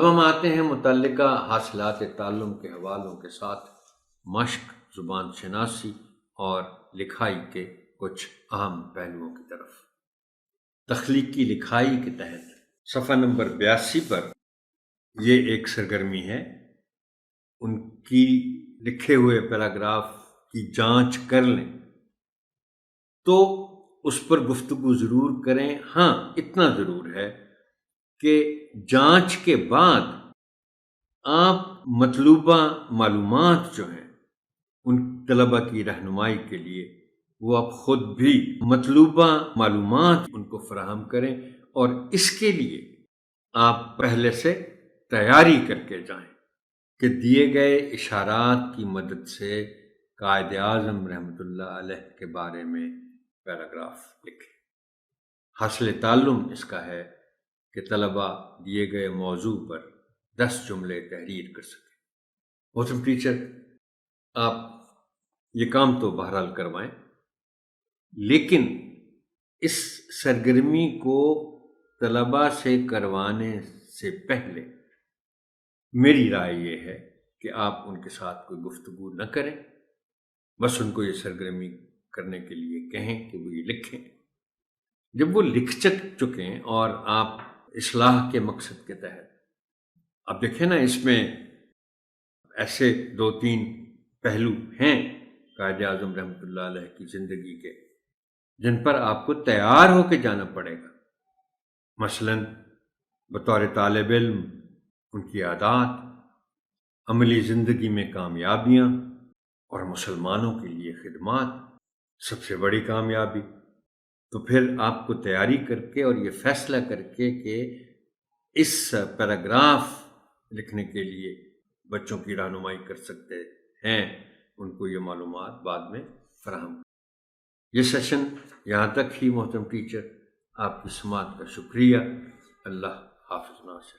اب ہم آتے ہیں متعلقہ حاصلات تعلم کے حوالوں کے ساتھ مشق، زبان شناسی اور لکھائی کے کچھ اہم پہلوؤں کی طرف۔ تخلیقی لکھائی کے تحت صفحہ نمبر 82 پر یہ ایک سرگرمی ہے۔ ان کی لکھے ہوئے پیراگراف کی جانچ کر لیں تو اس پر گفتگو ضرور کریں۔ ہاں، اتنا ضرور ہے کہ جانچ کے بعد آپ مطلوبہ معلومات جو ہیں ان طلبہ کی رہنمائی کے لیے وہ آپ خود بھی مطلوبہ معلومات ان کو فراہم کریں، اور اس کے لیے آپ پہلے سے تیاری کر کے جائیں کہ دیے گئے اشارات کی مدد سے قائد اعظم رحمۃ اللہ علیہ کے بارے میں پیراگراف لکھیں۔ حاصل تعلم اس کا ہے کہ طلبہ دیے گئے موضوع پر 10 جملے تحریر کر سکیں۔ محترم ٹیچر، آپ یہ کام تو بہرحال کروائیں، لیکن اس سرگرمی کو طلبہ سے کروانے سے پہلے میری رائے یہ ہے کہ آپ ان کے ساتھ کوئی گفتگو نہ کریں، بس ان کو یہ سرگرمی کرنے کے لیے کہیں کہ وہ یہ لکھیں۔ جب وہ لکھ چکیں اور آپ اصلاح کے مقصد کے تحت، اب دیکھیں نا، اس میں ایسے 2-3 پہلو ہیں قائد اعظم رحمۃ اللہ علیہ کی زندگی کے جن پر آپ کو تیار ہو کے جانا پڑے گا۔ مثلاً بطور طالب علم ان کی عادات، عملی زندگی میں کامیابیاں اور مسلمانوں کے لیے خدمات، سب سے بڑی کامیابی۔ تو پھر آپ کو تیاری کر کے اور یہ فیصلہ کر کے کہ اس پیراگراف لکھنے کے لیے بچوں کی رہنمائی کر سکتے ہیں، ان کو یہ معلومات بعد میں فراہم۔ یہ سیشن یہاں تک ہی محترم ٹیچر، آپ کی سماعت کا شکریہ۔ اللہ حافظ ناصر۔